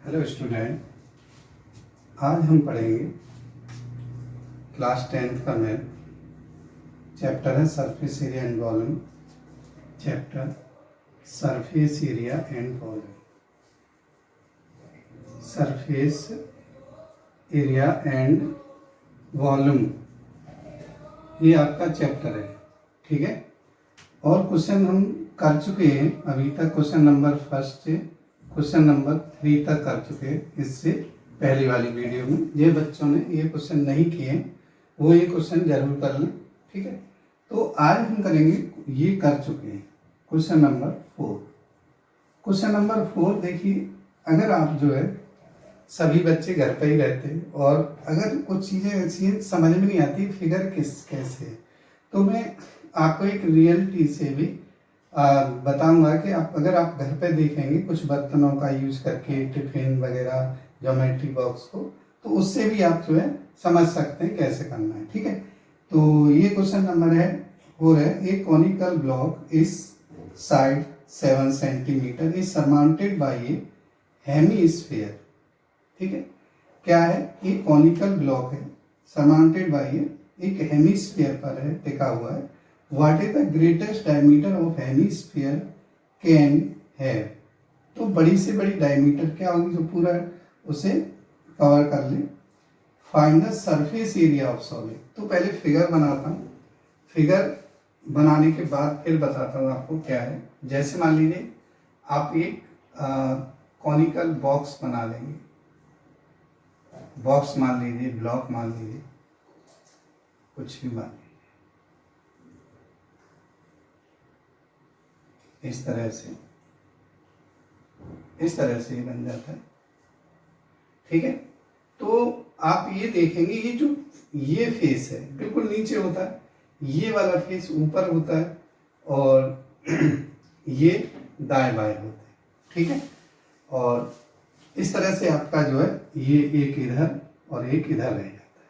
Hello student, आज हम पढ़ेंगे क्लास 10th का मैथ। चैप्टर है surface area and volume. Chapter surface area and volume. Surface area and volume, ये आपका चैप्टर है, ठीक है। और क्वेश्चन हम कर चुके हैं अभी तक। क्वेश्चन नंबर 1 से क्वेश्चन नंबर 3 तक कर चुके हैं इससे पहली वाली वीडियो में। ये बच्चों ने ये क्वेश्चन नहीं किए वो ये क्वेश्चन जरूर कर लें, ठीक है। तो आज हम करेंगे, ये कर चुके हैं क्वेश्चन नंबर 4। क्वेश्चन नंबर 4 देखिए, अगर आप जो है सभी बच्चे घर पे ही रहते हैं और अगर कुछ चीज़ें ऐसी हैं समझ में नहीं आती फिगर कैसे है, तो मैं आपको एक रियलिटी से भी बताऊंगा कि अगर आप घर पे देखेंगे कुछ बर्तनों का यूज करके, टिफिन वगैरह, ज्योमेट्री बॉक्स को, तो उससे भी आप जो है समझ सकते हैं कैसे करना है, ठीक है। तो ये क्वेश्चन नंबर है 4 है। ए कॉनिकल ब्लॉक इस side 7 centimetre is surmounted bye A hemisphere, ठीक है। क्या है? एक कॉनिकल ब्लॉक है, सरमाउंटेड बाय एक हेमीस्फीयर पर है, टिका हुआ है। What is the greatest diameter of hemisphere can have? तो बड़ी से बड़ी डायमीटर क्या होगी जो पूरा उसे कवर कर ले। Find the surface area of solid. तो पहले फिगर बनाता हूँ, फिगर बनाने के बाद फिर बताता हूँ आपको क्या है। जैसे मान लीजिए आप एक कॉनिकल बॉक्स बना लेंगे, बॉक्स मान लीजिए, ब्लॉक मान लीजिए, कुछ भी मान लीजिए, इस तरह से बन जाता है, ठीक है। तो आप ये देखेंगे ये जो ये फेस है बिल्कुल नीचे होता है, ये वाला फेस ऊपर होता है और ये दाएं बाएं होता है, ठीक है। और इस तरह से आपका जो है ये एक इधर और एक इधर रह जाता है।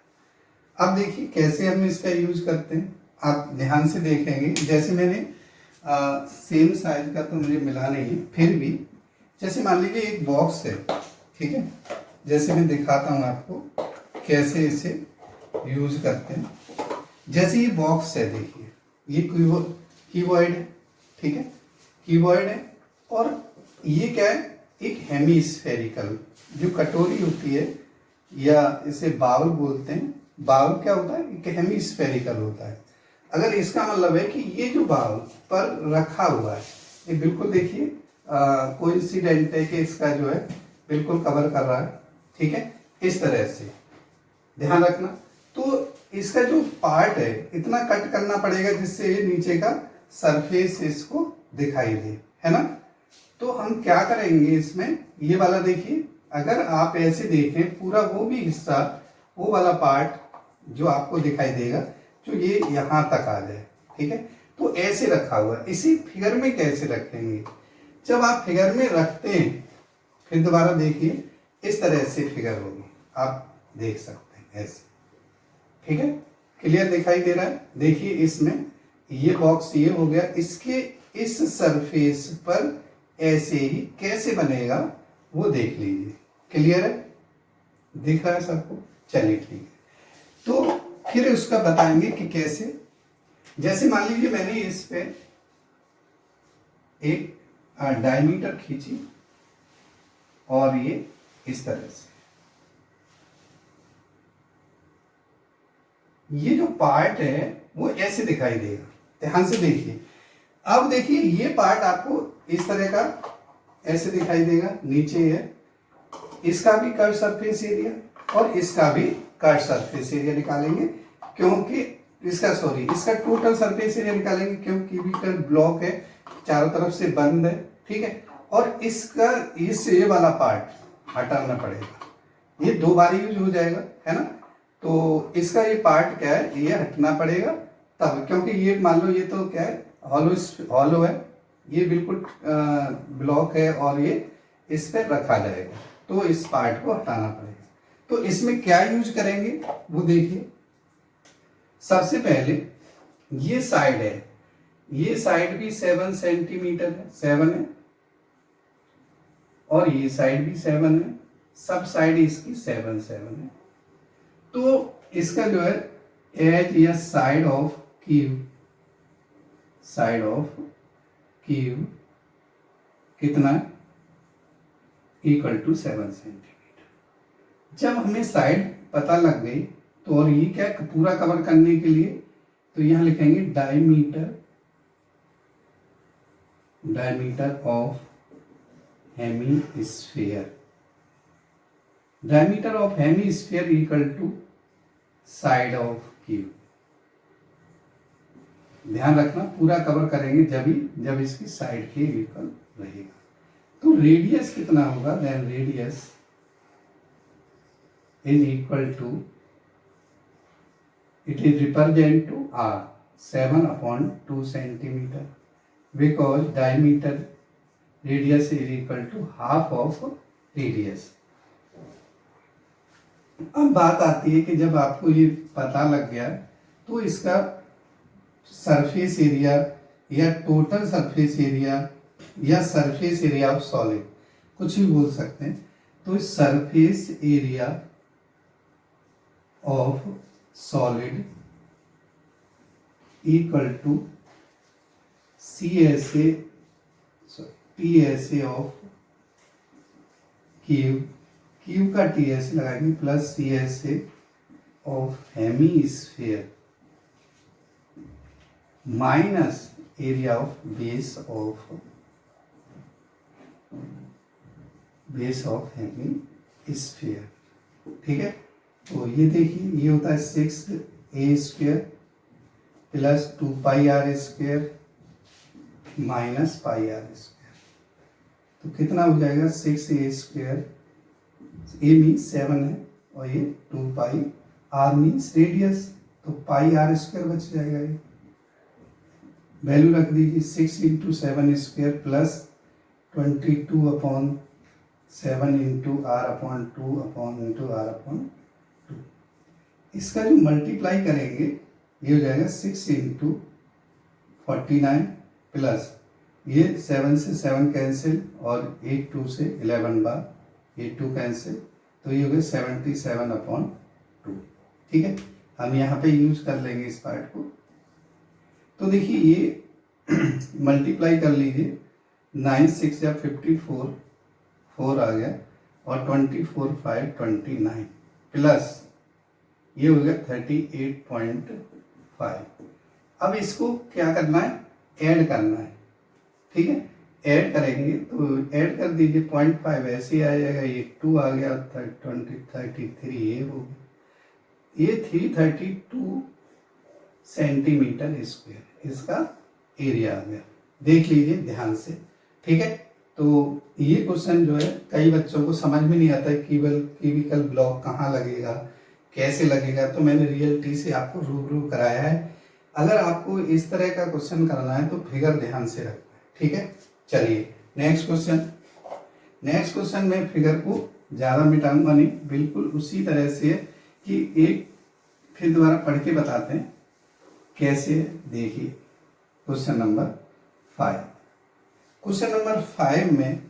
अब देखिए कैसे हम इसका यूज करते हैं, आप ध्यान से देखेंगे। जैसे मैंने सेम साइज का तो मुझे मिला नहीं है, फिर भी जैसे मान लीजिए एक बॉक्स है, ठीक है। जैसे मैं दिखाता हूँ आपको कैसे इसे यूज करते हैं। जैसे ये बॉक्स है, देखिए ये कीबोर्ड है, ठीक है, कीबोर्ड है। और ये क्या है? एक हेमीस्फेरिकल जो कटोरी होती है, या इसे बाउल बोलते हैं। बाउल क्या होता है? एक हेमीस्फेरिकल होता है। अगर इसका मतलब है कि ये जो बाउल पर रखा हुआ है, ये बिल्कुल देखिए कोइंसिडेंट है कि इसका जो है बिल्कुल कवर कर रहा है, ठीक है। इस तरह से ध्यान रखना। तो इसका जो पार्ट है इतना कट करना पड़ेगा जिससे ये नीचे का सरफेस इसको दिखाई दे, है ना। तो हम क्या करेंगे इसमें, ये वाला देखिए, अगर आप ऐसे देखें पूरा वो भी हिस्सा, वो वाला पार्ट जो आपको दिखाई देगा, जो ये यहाँ तक आ जाए, ठीक है। तो ऐसे रखा हुआ है। इसी फिगर में कैसे रखेंगे? जब आप फिगर में रखते हैं, फिर दोबारा देखिए इस तरह से फिगर होगी, आप देख सकते हैं ऐसे, ठीक है। क्लियर दिखाई दे रहा है? देखिए इसमें ये बॉक्स ये हो गया, इसके इस सरफेस पर ऐसे ही कैसे बनेगा वो देख लीजिए। क्लियर है? दिख रहा है सबको? चलिए ठीक है। तो फिर उसका बताएंगे कि कैसे। जैसे मान लीजिए मैंने इस पे एक डायमीटर खींची और ये इस तरह से, ये जो पार्ट है वो ऐसे दिखाई देगा। ध्यान से देखिए। अब देखिए ये पार्ट आपको इस तरह का ऐसे दिखाई देगा, नीचे है। इसका भी कर्व सरफेस एरिया और इसका भी कर्व सरफेस एरिया निकालेंगे, क्योंकि इसका टोटल सरफेस एरिया निकालेंगे क्योंकि क्यूबिकल ब्लॉक है, चारों तरफ से बंद है, ठीक है। और इसका ये वाला पार्ट हटाना पड़ेगा, ये 2 बार यूज हो जाएगा, है ना। तो इसका ये पार्ट क्या है, ये हटना पड़ेगा तब, क्योंकि ये मान लो ये तो क्या है, हॉलो है, ये बिल्कुल ब्लॉक है और ये इस पर रखा जाएगा, तो इस पार्ट को हटाना पड़ेगा। तो इसमें क्या यूज करेंगे वो देखिए। सबसे पहले ये साइड है, ये साइड भी 7 सेंटीमीटर है, 7 है, और ये साइड भी 7 है, सब साइड इसकी 7 7 है। तो इसका जो है एज या साइड ऑफ क्यूब कितना इक्वल टू 7 सेंटीमीटर। जब हमें साइड पता लग गई तो और ये क्या पूरा कवर करने के लिए तो यहां लिखेंगे diameter of hemisphere. Diameter of hemisphere equal to side of cube. ध्यान रखना पूरा कवर करेंगे जब इसकी साइड के इक्वल रहेगा। तो रेडियस कितना होगा, then radius is equal to, it is represent to R 7/2 centimeter because diameter radius is equal to half of radius। अब बात आती है कि जब आपको ये पता लग गया तो इसका सरफेस एरिया या टोटल सरफेस एरिया या सरफेस एरिया ऑफ सॉलिड कुछ भी बोल सकते हैं। तो surface area of solid equal to TSA of cube का TSA लगाएंगे plus CSA of hemisphere minus area of base of hemisphere. ठीक है, तो ये देखिए ये होता है 6a² plus 2πr² minus πr²। तो कितना हो जाएगा 6a², a मीन्स 7 है और ये 2π, r मीन्स रेडियस, तो πr² बच जाएगा। ये वैल्यू रख दीजिए 6 × 7² प्लस 22/7 × r/2 इसका जो मल्टीप्लाई करेंगे ये हो जाएगा 6 × 49 प्लस ये 7 से 7 कैंसिल और 8 2 से 11 बार ये 2 कैंसिल, तो ये हो गया 77/2। ठीक है, हम यहाँ पे यूज कर लेंगे इस पार्ट को। तो देखिए ये मल्टीप्लाई कर लीजिए 9 6 या 54 4 आ गया और 24 5 29 प्लस ये हो गया 38.5। अब इसको क्या करना है, ऐड करना है। ठीक है, ऐड करेंगे तो ऐड कर दीजिए 0.5 ऐसे आ जाएगा, ये 2 आ गया 33 ये हो गया, ये 332 सेंटीमीटर स्क्वायर इसका एरिया आ गया। देख लीजिए ध्यान से। ठीक है, तो ये क्वेश्चन जो है कई बच्चों को समझ में नहीं आता है क्यूबिकल ब्लॉक कहाँ लगेगा, कैसे लगेगा, तो मैंने रियलिटी से आपको रूबरू कराया है। अगर आपको इस तरह का क्वेश्चन करना है तो फिगर ध्यान से रखना है। ठीक है, चलिए नेक्स्ट क्वेश्चन में फिगर को ज़्यादा मिटाऊंगा नहीं, बिल्कुल उसी तरह से कि एक फिर दोबारा पढ़ के बताते हैं कैसे। देखिए क्वेश्चन नंबर 5 में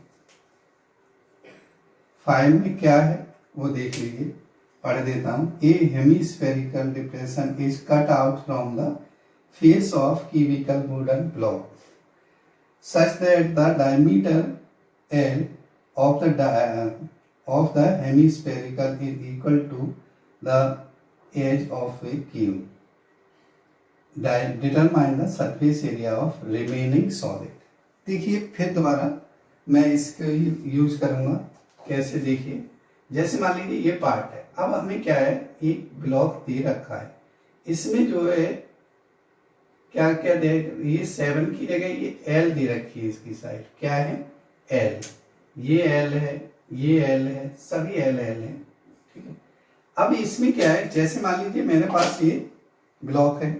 क्या है वो देख लीजिए, पढ़ देता हूँ। A hemispherical depression is cut out from the face of cubical wooden block such that the diameter L of the hemispherical is equal to the edge of a cube. Determine the surface area of remaining solid। देखिए फिर दोबारा मैं इसको use करूंगा कैसे। देखिए जैसे मान लीजिए ये पार्ट है, अब हमें क्या है, एक ब्लॉक दे रखा है, इसमें जो है क्या क्या दे, ये 7 की जगह ये L दे रखी है, इसकी साइड क्या है L, ये L है, ये L है, सभी L है। ठीक है, अब इसमें क्या है, जैसे मान लीजिए मेरे पास ये ब्लॉक है,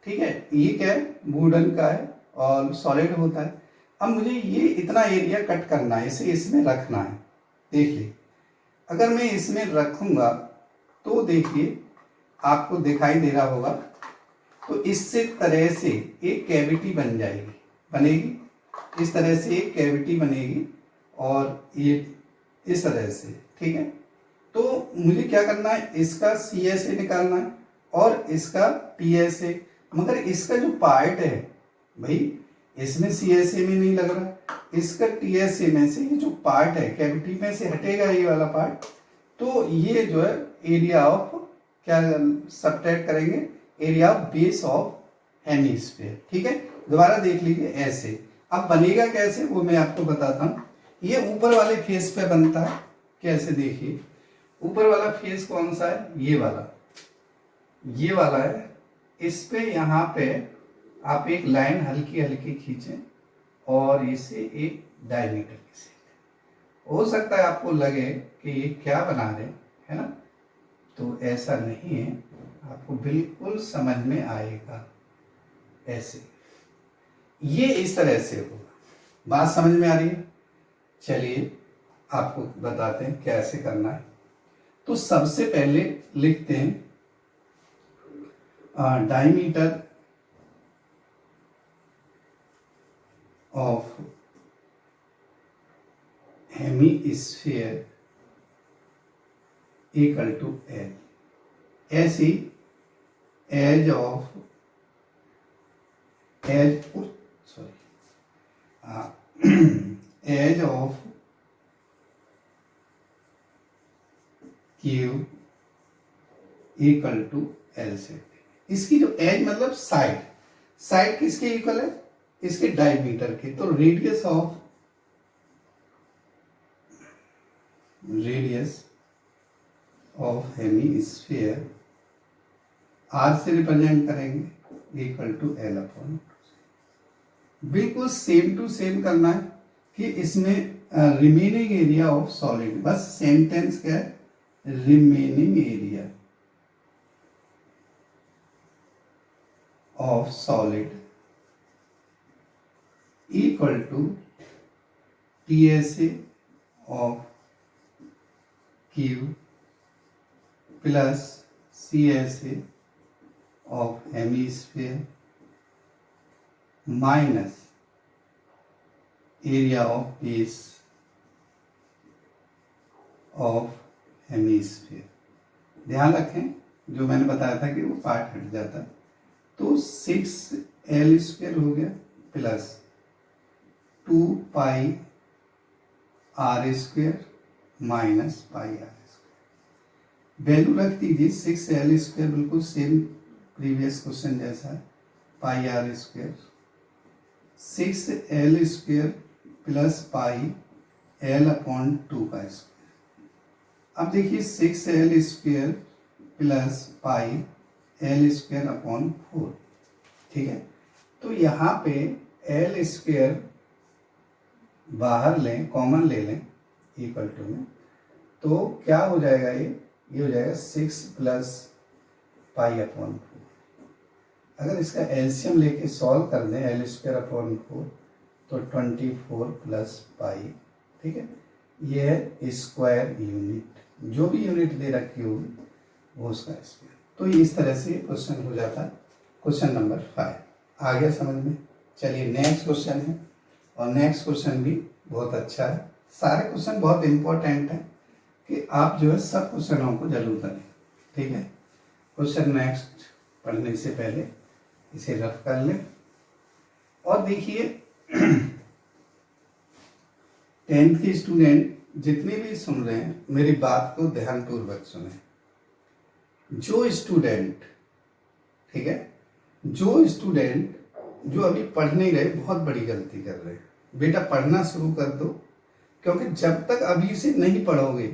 ठीक है, ये क्या है वुडन का है और सॉलिड होता है। अब मुझे ये इतना एरिया कट करना है, इसे इसमें रखना है। देखिए अगर मैं इसमें रखूंगा तो देखिए आपको दिखाई दे रहा होगा, तो इससे तरह से एक कैविटी बनेगी, इस तरह से एक कैविटी बनेगी और ये इस तरह से, ठीक है। तो मुझे क्या करना है, इसका CSA निकालना है और इसका TSA, मगर इसका जो पार्ट है भाई इसमें CSA में नहीं लग रहा, इसका TSA में से ये जो पार्ट है कैविटी में से हटेगा ये वाला पार्ट, तो ये जो है एरिया ऑफ क्या सब्ट्रैक्ट करेंगे, area of base of hemisphere, ठीक है। दोबारा देख लीजिए ऐसे। अब बनेगा कैसे वो मैं आपको बताता हूँ। ये ऊपर वाले फेस पे बनता है, कैसे देखिए, ऊपर वाला फेस कौन सा है, ये वाला है। इस पे यहाँ पे आप एक लाइन हल्की हल्की खींचें और इसे एक डायमीटर की से, हो सकता है आपको लगे कि ये क्या बना रहे है ना, तो ऐसा नहीं है, आपको बिल्कुल समझ में आएगा ऐसे, ये इस तरह से होगा। बात समझ में आ रही है? चलिए आपको बताते हैं कैसे करना है। तो सबसे पहले लिखते हैं diameter of hemisphere equal to l, ऐसी edge of edge of cube equal to l से। इसकी जो एज मतलब साइड किसके इक्वल है, इसके डायमीटर के, तो रेडियस ऑफ हेमिस्फीयर आर से रिप्रेजेंट करेंगे इक्वल टू एल अपॉन, बिल्कुल सेम टू सेम करना है कि इसमें रिमेनिंग एरिया ऑफ सॉलिड, बस सेंटेंस क्या है, remaining area of solid equal to TSA of Q plus CSA of hemisphere minus area of base of hemisphere. ध्यान रखें जो मैंने बताया था कि वो पार्ट हट जाता है, तो 6L स्क्वायर हो गया plus 2 R square minus R square. Value रख दीजिए 6L स्क्वायर, बिल्कुल सेम प्रीवियस क्वेश्चन जैसा है, R square 6L square plus L upon 2 का स्क्वायर। अब देखिए 6L square plus L square upon 4, ठीक है। तो यहाँ पे L स्क्वायर बाहर लें, कॉमन ले लें इक्वल टू में, तो क्या हो जाएगा, ये हो जाएगा 6 प्लस अपॉन 4। अगर इसका एलसीएम लेके सॉल्व कर दें L स्क्वायर अपॉन 4 तो 24 प्लस ठीक है। ये है स्क्वायर यूनिट, जो भी यूनिट दे रखी होगी वो उसका स्क्वायर। तो इस तरह से क्वेश्चन हो जाता है। क्वेश्चन नंबर 5 आ गया समझ में। चलिए नेक्स्ट क्वेश्चन है, और नेक्स्ट क्वेश्चन भी बहुत अच्छा है। सारे क्वेश्चन बहुत इंपॉर्टेंट हैं कि आप जो है सब क्वेश्चनों को जरूर करें, ठीक है। क्वेश्चन नेक्स्ट पढ़ने से पहले इसे रफ कर लें और देखिए 10th के स्टूडेंट जितने भी सुन रहे हैं मेरी बात को ध्यानपूर्वक सुने। जो स्टूडेंट, ठीक है, जो स्टूडेंट जो अभी पढ़ नहीं रहे बहुत बड़ी गलती कर रहे हैं। बेटा पढ़ना शुरू कर दो, क्योंकि जब तक अभी से नहीं पढ़ोगे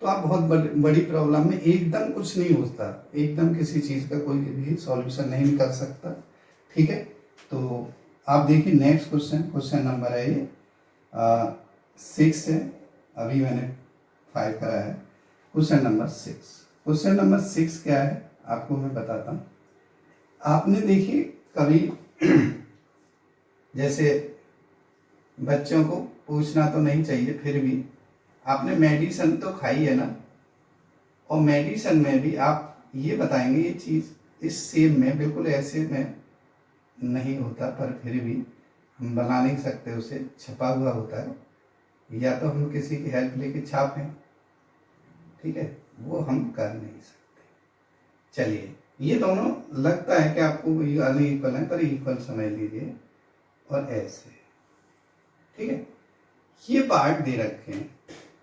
तो आप बहुत बड़ी प्रॉब्लम में, एकदम कुछ नहीं होता, एकदम किसी चीज़ का कोई भी सॉल्यूशन नहीं निकल सकता, ठीक है। तो आप देखिए नेक्स्ट क्वेश्चन, क्वेश्चन नंबर है ये 6 है, अभी मैंने 5 कराया है। क्वेश्चन नंबर 6, क्वेश्चन नंबर 6 क्या है आपको मैं बताता हूँ। आपने देखिए कभी जैसे बच्चों को पूछना तो नहीं चाहिए, फिर भी आपने मेडिसिन तो खाई है ना, और मेडिसिन में भी आप ये बताएंगे ये चीज़ इस सेम में बिल्कुल ऐसे में नहीं होता, पर फिर भी हम बना नहीं सकते, उसे छपा हुआ होता है, या तो हम किसी की हेल्प लेके छापें, ठीक है, वो हम कर नहीं सकते। चलिए, ये दोनों लगता है कि आपको अनइक्वल है, पर इक्वल समझ लीजिए, और ऐसे, ठीक है। ये पार्ट दे रखे हैं,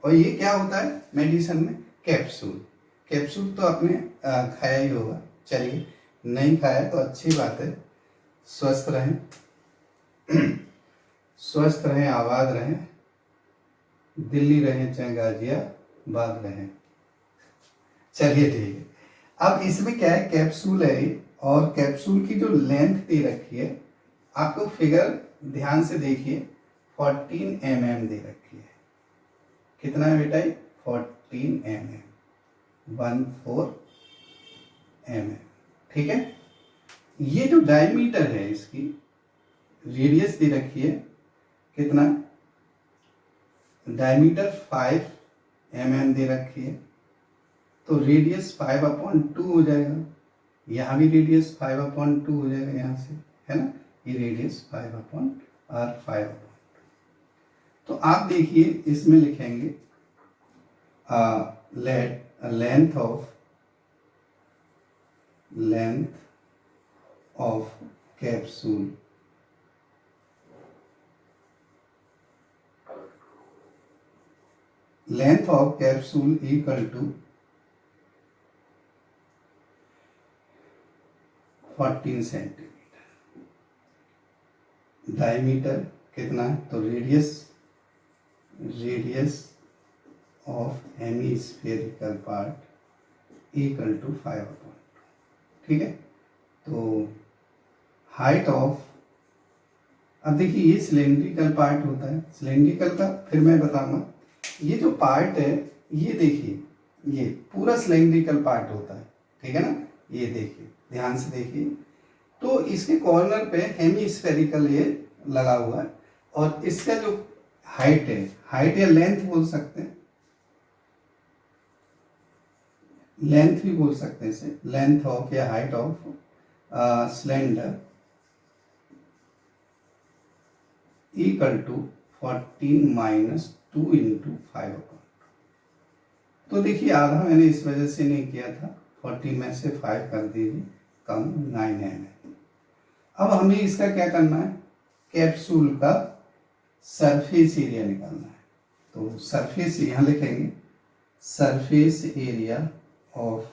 और ये क्या होता है मेडिसिन में, कैप्सूल। कैप्सूल तो आपने खाया ही होगा। चलिए, नहीं खाया तो अच्छी बात है, स्वस्थ रहें स्वस्थ रहें, आबाद रहें, दिल्ली रहें चाहे गाजियाबाद रहें। चलिए ठीक है। अब इसमें क्या है, कैप्सूल है ये, और कैप्सूल की जो लेंथ दे रखी है, आपको फिगर ध्यान से देखिए, 14 mm दे रखी है। कितना है बेटा, 14 mm, 14 mm, ठीक है। ये जो डायमीटर है इसकी, रेडियस दे रखी है, कितना, डायमीटर 5 mm दे रखी है, तो रेडियस 5/2 हो जाएगा। यहाँ भी रेडियस 5/2 हो जाएगा, यहाँ से, है ना, ये रेडियस 5/5। तो आप देखिए, इसमें लिखेंगे length of capsule equal to 14 centimetre. डायमीटर कितना है, तो radius of hemispherical part equal to 5/2, ठीक है। तो हाइट ऑफ, अब देखिए ये सिलेंड्रिकल पार्ट होता है, सिलेंड्रिकल का फिर मैं बताऊंगा। ये जो पार्ट है, ये देखिए, ये पूरा सिलेंड्रिकल पार्ट होता है, ठीक है ना। ये देखिए, ध्यान से देखिए, तो इसके कॉर्नर पे हेमिस्फेरिकल ये लगा हुआ है, और इसका जो हाइट है, हाइट या लेंथ बोल सकते हैं, लेंथ भी बोल सकते हैं इसे, लेंथ ऑफ या height of cylinder equal to 14 - 2 × 5/2। तो देखिए, आधा मैंने इस वजह से नहीं किया था, 14 में से 5 कर दीजिए, कम 9 mm। अब हमें इसका क्या करना है, कैप्सूल का सरफेस एरिया निकालना है। तो सरफेस यहाँ लिखेंगे, surface area of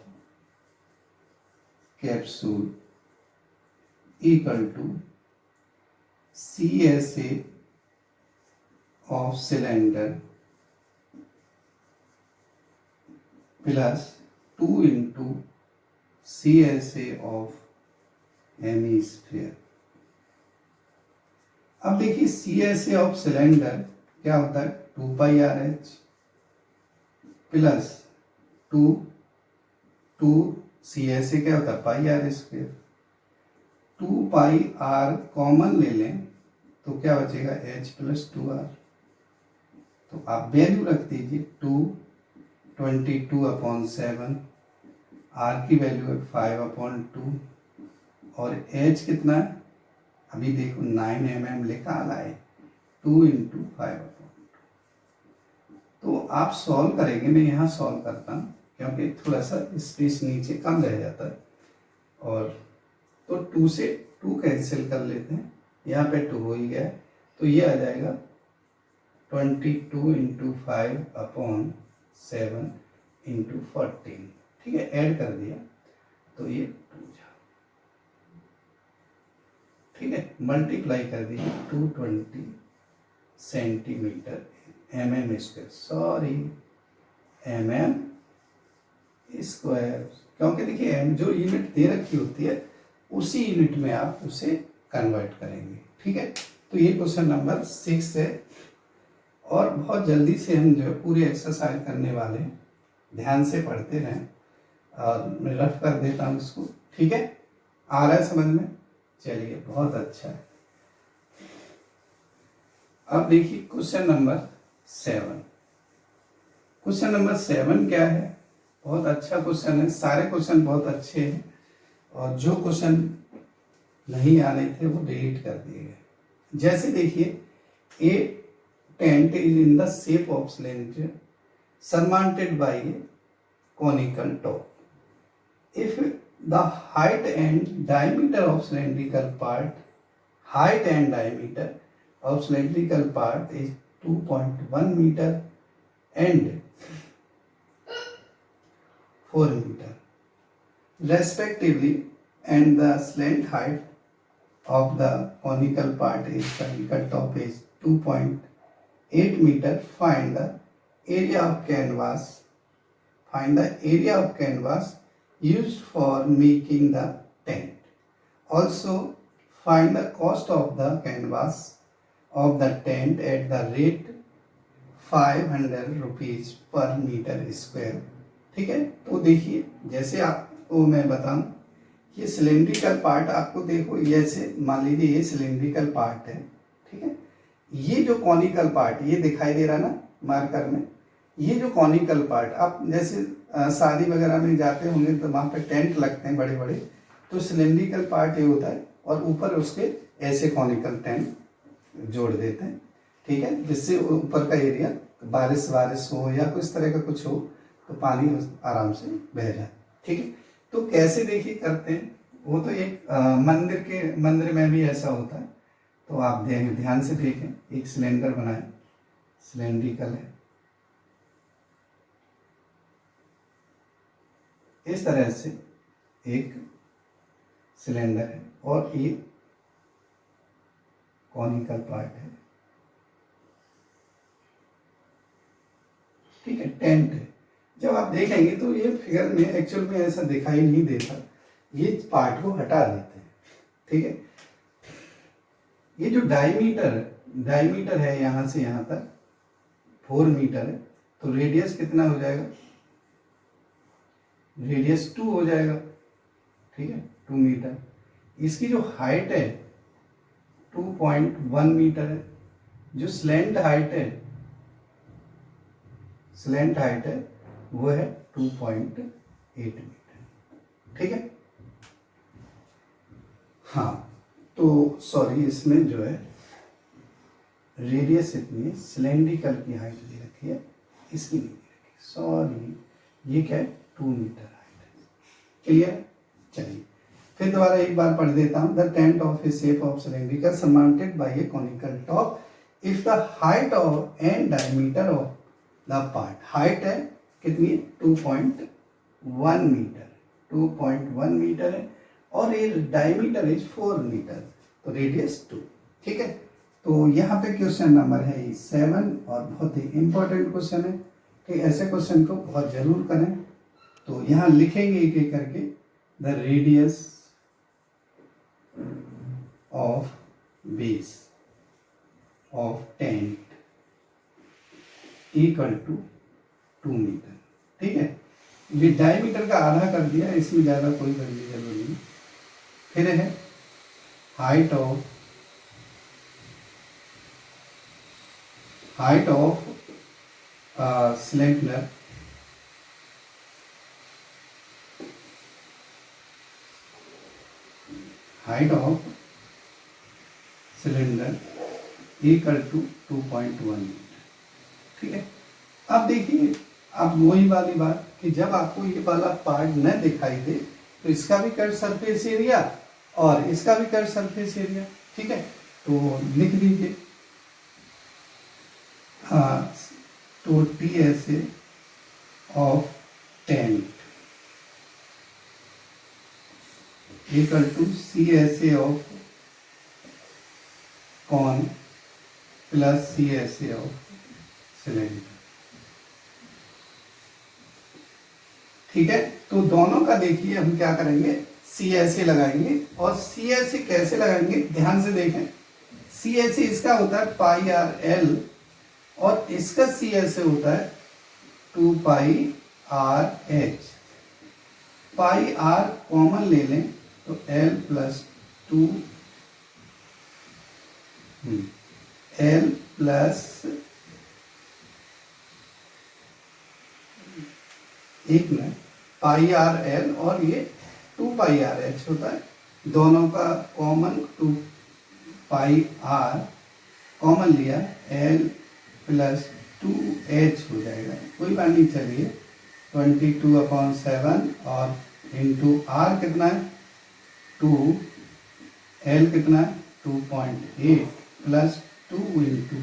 capsule equal to CSA of cylinder plus 2 × CSA of hemisphere. अब देखिए, CSA ऑफ सिलेंडर क्या होता है, 2πRH प्लस 2 CSA क्या होता है, πr²। 2πr कॉमन ले लें तो क्या बचेगा, H + 2r। तो आप वैल्यू रख दीजिए, 222/7, r की वैल्यू है 5/2, और H कितना है, अभी देखो 9 mm लिखा आ रहा है, 2 × 5/2। तो आप सॉल्व करेंगे, मैं यहाँ सॉल्व करता हूँ क्योंकि थोड़ा सा स्पेस नीचे कम रह जाता है, और तो 2 से 2 कैंसिल कर लेते हैं, यहाँ पे 2 हो ही गया, तो ये आ जाएगा 22 × 5/7 × 14, ठीक है, ऐड कर दिया तो ये 2, ठीक है, मल्टीप्लाई कर दीजिए, 220 सेंटीमीटर mm², सॉरी mm², क्योंकि देखिए जो यूनिट दे रखी होती है उसी यूनिट में आप उसे कन्वर्ट करेंगे, ठीक है। तो ये क्वेश्चन नंबर 6 है, और बहुत जल्दी से हम जो है पूरी एक्सरसाइज करने वाले हैं, ध्यान से पढ़ते रहें, और मैं रफ कर देता हूँ इसको, ठीक है, आ रहा है समझ में, चलिए बहुत अच्छा है। अब देखिए क्वेश्चन नंबर 7। क्वेश्चन नंबर 7 क्या है, बहुत अच्छा क्वेश्चन है, सारे क्वेश्चन बहुत अच्छे हैं, और जो क्वेश्चन नहीं आ रहे थे वो डिलीट कर दिए गए। जैसे देखिए, tent is in the shape of cylinder surmounted by a conical top. If the height and diameter of cylindrical part is 2.1 meter and 4 meter respectively, and the slant height of the conical part is conical top is 2.8 meter, find the area of canvas used for making the tent. Also find the cost of the canvas of the tent at the rate 500 rupees पर metre square. ठीक है, तो देखिए जैसे आपको मैं बताऊं, ये सिलेंड्रिकल पार्ट आपको देखो, जैसे मान लीजिए ये सिलेंड्रिकल पार्ट है. ठीक है, ये जो कॉनिकल पार्ट ये दिखाई दे रहा ना मार्कर में, ये जो कॉनिकल पार्ट आप जैसे शादी वगैरह में जाते होंगे तो वहाँ पे टेंट लगते हैं बड़े बड़े, तो सिलेंड्रिकल पार्ट ये होता है और ऊपर उसके ऐसे कॉनिकल टेंट जोड़ देते हैं. ठीक है, जिससे ऊपर का एरिया बारिश हो या कुछ तरह का कुछ हो तो पानी आराम से बह जाए. ठीक है, तो कैसे देखिए करते हैं, वो तो एक मंदिर में भी ऐसा होता है. तो आप ध्यान से देखें, एक सिलेंडर बनाए, सिलेंड्रिकल है, इस तरह से एक सिलेंडर है और ये कॉनिकल पार्ट है. ठीक है, टेंट है. जब आप देखेंगे तो ये फिगर में एक्चुअल में ऐसा दिखाई नहीं देता, ये पार्ट को हटा देते हैं. ठीक है, ये जो डायमीटर है यहाँ से यहाँ तक 4 मीटर है, तो रेडियस कितना हो जाएगा, रेडियस 2 हो जाएगा. ठीक है, 2 मीटर. इसकी जो हाइट है 2.1 मीटर है. जो स्लैंट हाइट है वो है 2.8 मीटर. ठीक है, हाँ, तो सॉरी, इसमें जो है रेडियस इतनी है, सिलेंड्रिकल की हाइट दे रखी है, इसकी नहीं दे रखी, सॉरी. ये क्या है, 2 मीटर हाइट है. क्लियर? चलिए फिर दोबारा एक बार पढ़ देता हूँ. The tent of A shape of cylindrical surmounted bye A conical top if the height of and diameter of the part, height है कितनी है, 2.1 मीटर, 2.1 मीटर है और ये डायमीटर इज 4 मीटर, तो रेडियस 2. ठीक है, तो यहाँ पे क्वेश्चन नंबर है 7 और बहुत ही इंपॉर्टेंट क्वेश्चन है. ठीक, ऐसे क्वेश्चन को बहुत जरूर करें. तो यहाँ लिखेंगे एक एक करके, the radius of base of tent equal to 2 metre. ठीक है, ये डायमीटर का आधा कर दिया, इसमें ज़्यादा कोई करने जरूरी नहीं. फिर है height of cylinder, height of cylinder equal to 2.1 metre. ठीक है, अब देखिए, अब वही वाली बात कि जब आपको ये वाला पार्ट न दिखाई दे तो इसका भी कर्व सरफेस एरिया और इसका भी कर्व सरफेस एरिया. ठीक है, तो लिख दीजिए, तो TSA of tent equal to CSA of cone plus CSA of cylinder. ठीक है, तो दोनों का देखिए हम क्या करेंगे, CSA लगाएंगे. और CSA कैसे लगाएंगे, ध्यान से देखें. CSA इसका होता है पाई आर एल और इसका CSA होता है 2 pi r h. Pi r common ले लें तो L प्लस 2 L प्लस एक में पाई आर एल और ये 2 पाई आर एच होता है. दोनों का कॉमन 2 पाई आर कॉमन लिया, L प्लस 2h हो जाएगा, कोई बात नहीं। चलिए 22/7 और इंटू आर कितना है 2, एल कितना है 2.8 प्लस 2 इंटू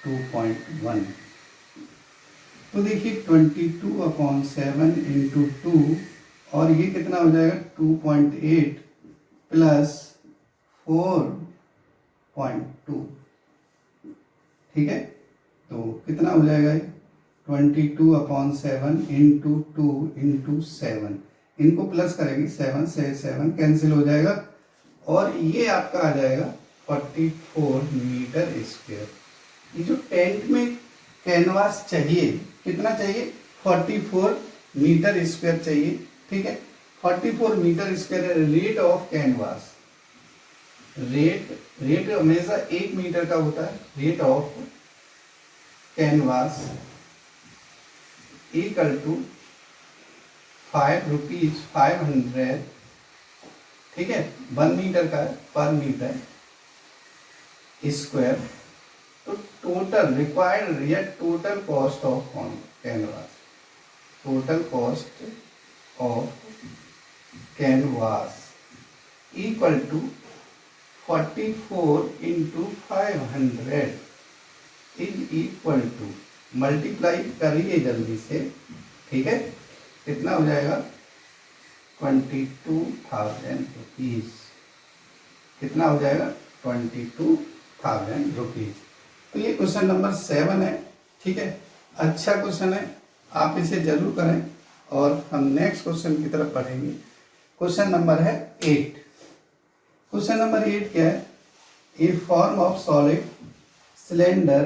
2.1। तो देखिए 22/7 इंटू 2 और ये कितना हो जाएगा 2.8 प्लस 4.2। ठीक है, तो कितना हो जाएगा 22/7 इंटू 2 इंटू 7, इनको प्लस करेंगे 7 से 7 कैंसिल हो जाएगा और ये आपका आ जाएगा 44 मीटर स्क्वायर। ये जो टेंट में कैनवास चाहिए कितना चाहिए 44 मीटर स्क्वायर चाहिए। ठीक है, 44 metre square rate of canvas. Rate हमेशा 1 मीटर का होता है। Rate of canvas equal to 5 rupees 500। ठीक है, 1 मीटर का है पर मीटर स्क्वायर। तो टोटल रिक्वायर्ड या total cost of canvas, total cost of canvas equal to 44 into 500 is equal to, multiply करिए जल्दी से। ठीक है, कितना हो जाएगा 22,000 रुपीज। कितना हो जाएगा 22,000 रुपीज। तो ये क्वेश्चन नंबर 7 है। ठीक है, अच्छा क्वेश्चन है, आप इसे जरूर करें और हम नेक्स्ट क्वेश्चन की तरफ बढ़ेंगे। क्वेश्चन नंबर है 8। क्वेश्चन नंबर 8 क्या है, a form of solid cylinder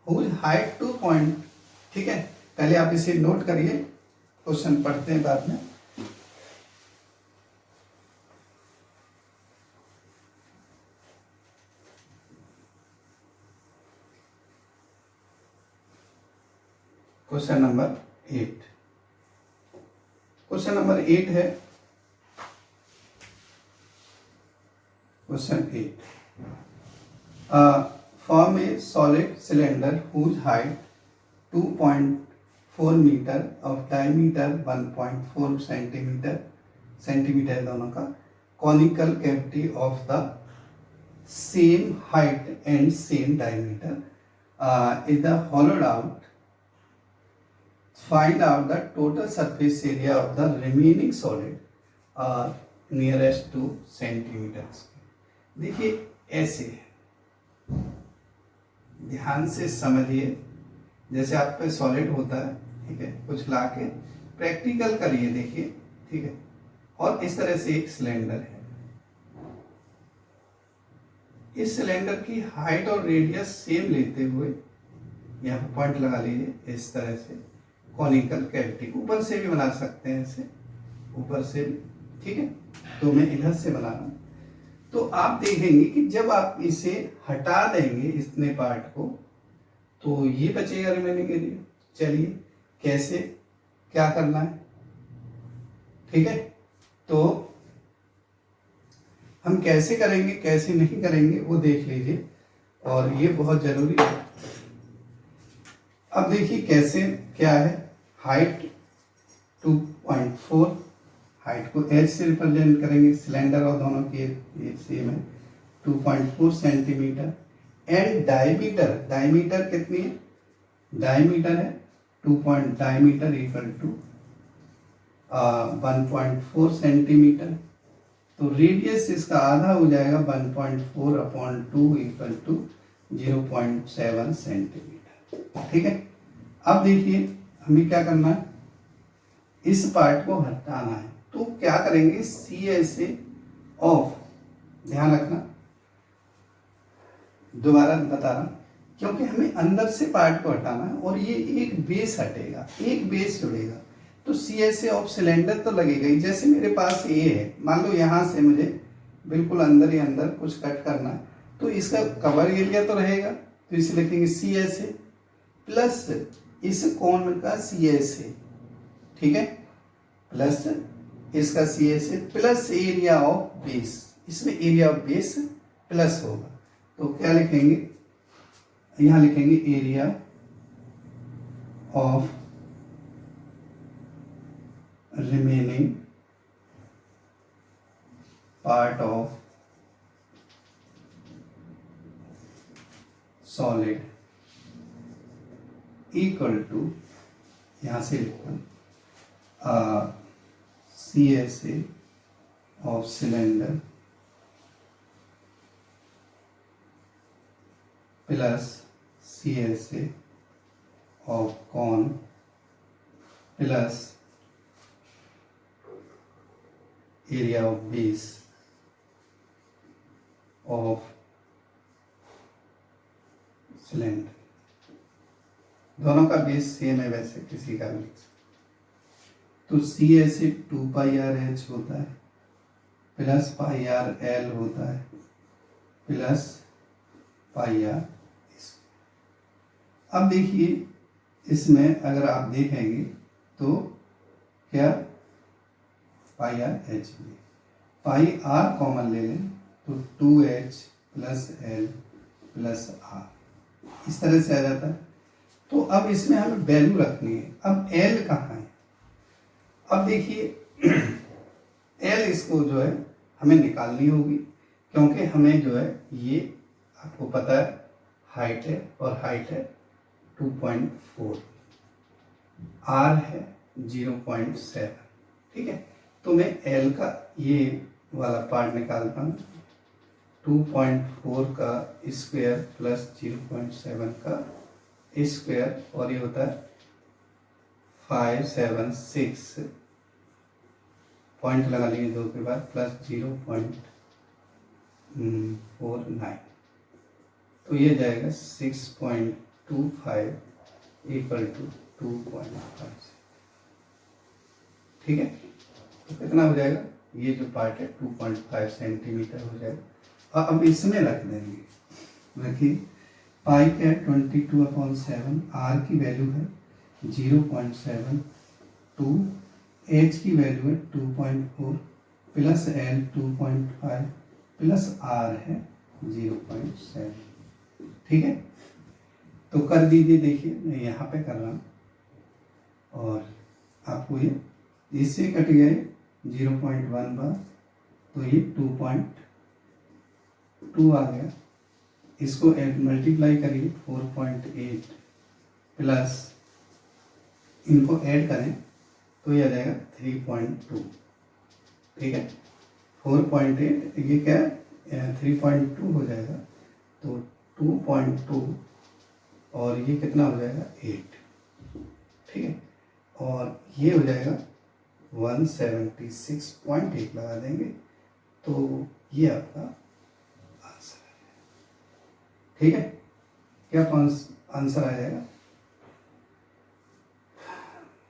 whose height 2 point. ठीक है, पहले आप इसे नोट करिए, क्वेश्चन पढ़ते हैं बाद में। क्वेश्चन नंबर 8, क्वेश्चन नंबर 8 है। Question 8, from a solid cylinder whose height 2.4 metre of diameter 1.4 centimetre दोनों का, conical cavity of the same height and same diameter is the hollowed out. Find out the total surface area of the remaining solid nearest to centimeters। देखिए ऐसे ध्यान से समझिए, जैसे आप पे सॉलिड होता है। ठीक है, कुछ लाके प्रैक्टिकल करिए, देखिए। ठीक है, और इस तरह से एक सिलेंडर है। इस सिलेंडर की हाइट और रेडियस सेम लेते हुए यहाँ पर पॉइंट लगा लीजिए इस तरह से, कॉनिकल कैविटी। ऊपर से भी बना सकते हैं इसे, ऊपर से भी। ठीक है, तो मैं इधर से बना रहा हूं। तो आप देखेंगे कि जब आप इसे हटा देंगे इतने पार्ट को, तो ये बचेगा रिमेनिंग एरिया। चलिए कैसे क्या करना है। ठीक है, तो हम कैसे करेंगे कैसे नहीं करेंगे वो देख लीजिए, और ये बहुत जरूरी है। अब देखिए कैसे क्या है। हाइट 2.4, हाइट को h से रिप्रेजेंट करेंगे, सिलेंडर और दोनों की सेम है 2.4 सेंटीमीटर। एंड डायमीटर कितनी है, डायमीटर है 2 डायमीटर इक्वल टू 1.4 सेंटीमीटर। तो रेडियस इसका आधा हो जाएगा 1.4/2 इक्वल टू 0.7 सेंटीमीटर। ठीक है, अब देखिए हमें क्या करना है, इस पार्ट को हटाना है। तो क्या करेंगे, CSA ऑफ, ध्यान रखना, दोबारा बता रहा हूं, क्योंकि हमें अंदर से पार्ट को हटाना है और ये एक बेस हटेगा, एक बेस जुड़ेगा। तो CSA ऑफ सिलेंडर तो लगेगा ही। जैसे मेरे पास ये है, मान लो यहाँ से मुझे बिल्कुल अंदर ही अंदर कुछ कट करना है, तो इसका कवर एरिया तो रहेगा। तो इसे लिखेंगे CSA प्लस इस कोण का CSA। ठीक है, प्लस इसका CSA plus area of base. इसमें एरिया ऑफ बेस प्लस होगा। तो क्या लिखेंगे, यहाँ लिखेंगे area of remaining part of solid equal to, यहाँ से लिखना CSA of cylinder plus CSA of cone plus area of base of cylinder। दोनों का बेस सेम है, वैसे किसी का भी। तो CSA 2πr/h होता है प्लस πr/l होता है प्लस πr। अब देखिए इसमें अगर आप देखेंगे तो क्या πr/h में πr कॉमन ले लें तो 2h plus l plus r, इस तरह से आ जाता है। तो अब इसमें हमें वैल्यू रखनी है। अब l कहाँ है? अब देखिए L इसको जो है हमें निकालनी होगी, क्योंकि हमें जो है ये आपको पता है हाइट है, और हाइट है 2.4, R है 0.7। ठीक है, तो मैं L का ये वाला पार्ट निकालता हूँ। 2.4 का स्क्वायर प्लस 0.7 का स्क्वायर, और ये होता है 576 पॉइंट लगा लेंगे दो के बाद प्लस 0.49, तो ये जाएगा 6.25 इक्वल टू 2.5। ठीक है, तो कितना हो जाएगा? ये जो पार्ट है 2.5 सेंटीमीटर हो जाएगा। अब इसमें रख देंगे, रखिए पाई का 22/7, आर की वैल्यू है 0.72, एच की वैल्यू है 2.4 प्लस एल 2.5 प्लस आर है 0.7। ठीक है, तो कर दीजिए। देखिए मैं यहाँ पे कर रहा हूँ, और आपको ये इससे कट गया 0.1 बार, तो ये 2.2 आ गया। इसको मल्टीप्लाई करिए 4.8 प्लस इनको ऐड करें तो ये आ जाएगा 3.2। ठीक है, 4.8 ये क्या है 3.2 हो जाएगा, तो 2.2 और ये कितना हो जाएगा 8। ठीक है, और ये हो जाएगा 176.8 लगा देंगे, तो ये आपका आंसर है। ठीक है, क्या आंसर आ जाएगा?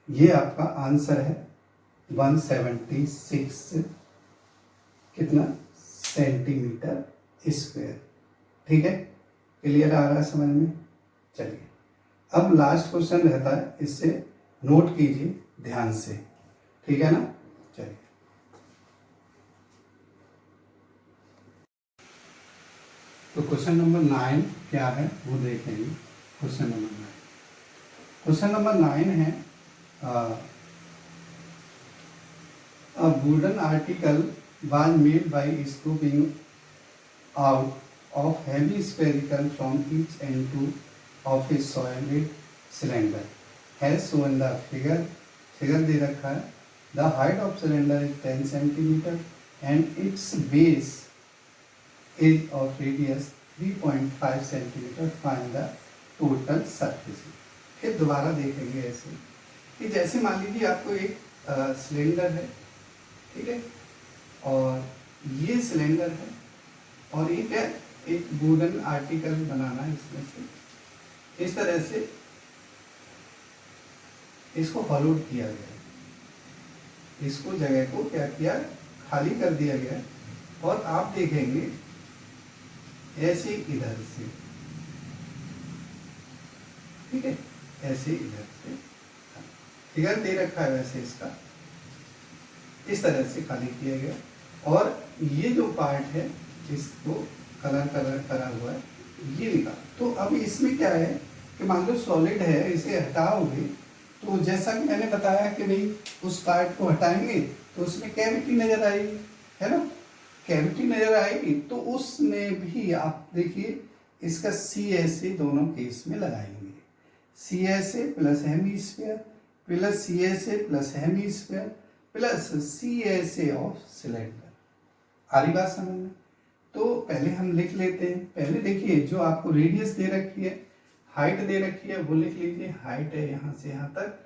ये आपका आंसर है 176 कितना सेंटीमीटर स्क्वायर। ठीक है, क्लियर आ रहा है समझ में? चलिए अब लास्ट क्वेश्चन रहता है, इससे नोट कीजिए ध्यान से। ठीक है ना? चलिए तो क्वेश्चन नंबर 9 क्या है वो देखेंगे। क्वेश्चन नंबर 9 है a wooden article was made by scooping out of heavy spherical from each end of a solid cylinder as shown in the figure दे रखा है। The height of cylinder is 10 centimeter and its base is of radius 3.5 centimeter. Find the total surface। फिर दोबारा देखेंगे ऐसे कि जैसे मान लीजिए आपको एक सिलेंडर है, ठीक है, और ये सिलेंडर है, और ये क्या एक वुडन आर्टिकल बनाना है इसमें से, इस तरह से इसको हॉलो किया गया, इसको जगह को क्या किया खाली कर दिया गया, और आप देखेंगे ऐसे इधर से, ठीक है, ऐसे इधर से फिगर दे रखा है वैसे इसका इस तरह से खाली किया गया, और ये जो पार्ट है इसको कलर करा हुआ है, ये निकाल। तो अब इसमें क्या है कि मान लो सॉलिड है, इसे हटाओगे तो जैसा कि मैंने बताया कि भाई उस पार्ट को हटाएंगे तो उसमें कैविटी नजर आएगी, है ना, कैविटी नजर आएगी। तो उसमें भी आप देखिए इसका CSA दोनों केस में लगाएंगे, CSA plus hemisphere plus CSA plus hemisphere plus CSA of cylinder. आ रही बात समझ में? तो पहले हम लिख लेते हैं। पहले देखिए जो आपको रेडियस दे रखी है, हाइट दे रखी है, वो लिख लीजिए। हाइट है यहाँ से यहाँ तक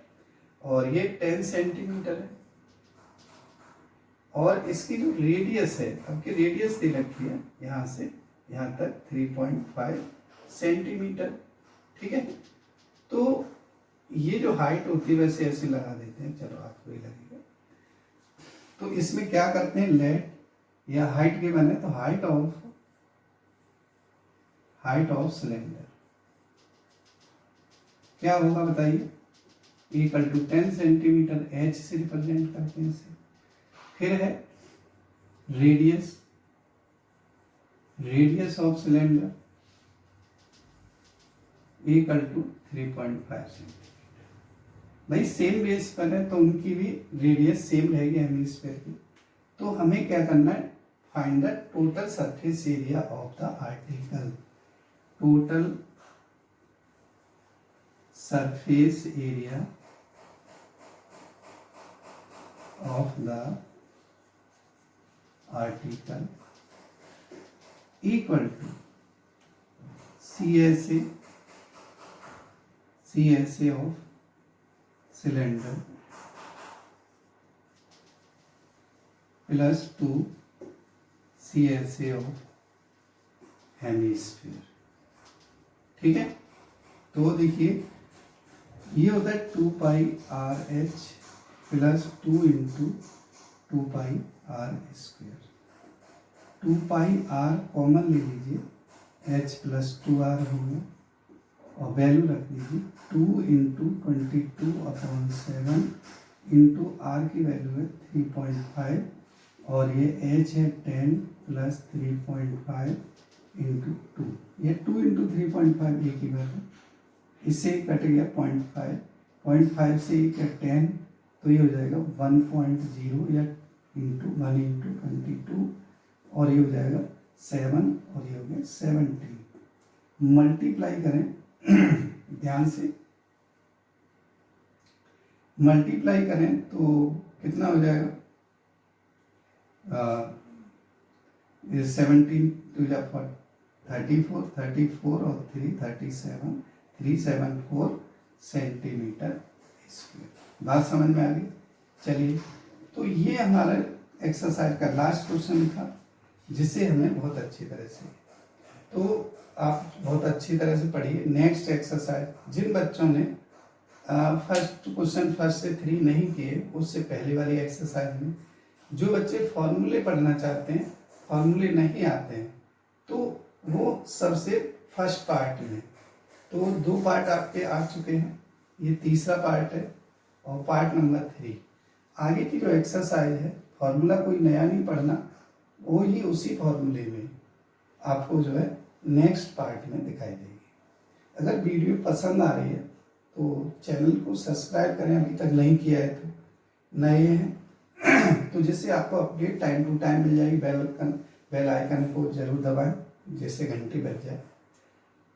और ये 10 सेंटीमीटर है, और इसकी जो रेडियस है, आपकी रेडियस दे रखी है यहाँ से यहाँ तक 3.5 सेंटीमीटर। ठीक है, तो ये जो हाइट होती है वैसे ऐसे लगा देते हैं, चलो आपको ही लगेगा। तो इसमें क्या करते हैं, लेट या हाइट के बने तो हाइट ऑफ सिलेंडर क्या होगा बताइए, इक्वल टू 10 सेंटीमीटर, H से रिप्रेजेंट करते हैं इसे। फिर है radius of cylinder equal to 3.5 centimetre. भाई सेम बेस पर है तो उनकी भी रेडियस सेम रहेगी हेमीस्फीयर की। तो हमें क्या करना है, find the total surface area of the article. Total surface area of the article equal to CSA of cylinder plus 2 CSA of hemisphere. ठीक है, तो देखिए ये होता है 2πRH plus 2 into 2πR²। 2πR common ले लीजिए, H प्लस 2R हो गया और वैल्यू रख दीजिए 2 इंटू 22/7 इंटू R की वैल्यू है 3.5 और ये H है 10 प्लस 3.5 इंटू 2, ये 2 इंटू 3.5 एक ही बात है। इससे कट गया 0.5 से ये क्या 10, तो ये हो जाएगा 1.0 या इंटू 1 इंटू 22 और ये हो जाएगा 7 और ये हो गया 17। मल्टीप्लाई करें ध्यान से मल्टीप्लाई करें तो कितना हो जाएगा, 17 टू 34 और 3 37 374 सेंटीमीटर स्क्वायर। बात समझ में आ गई? चलिए, तो ये हमारा एक्सरसाइज का लास्ट क्वेश्चन था जिसे हमें बहुत अच्छी तरह से, तो आप बहुत अच्छी तरह से पढ़िए। नेक्स्ट एक्सरसाइज जिन बच्चों ने फर्स्ट क्वेश्चन 1 से 3 नहीं किए, उससे पहले वाली एक्सरसाइज में जो बच्चे फॉर्मूले पढ़ना चाहते हैं, फॉर्मूले नहीं आते हैं, तो वो सबसे फर्स्ट पार्ट में, तो 2 पार्ट आपके आ चुके हैं, ये तीसरा पार्ट है और पार्ट नंबर 3। आगे की जो एक्सरसाइज है, फॉर्मूला कोई नया नहीं पढ़ना, वो ही उसी फॉर्मूले में आपको जो है नेक्स्ट पार्ट में दिखाई देगी। अगर वीडियो पसंद आ रही है तो चैनल को सब्सक्राइब करें, अभी तक नहीं किया है तो नए हैं तो जिससे आपको अपडेट टाइम टू टाइम मिल जाएगी। बेल आइकन को जरूर दबाएं जिससे घंटी बज जाए।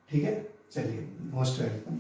ठीक है, चलिए, मोस्ट वेलकम।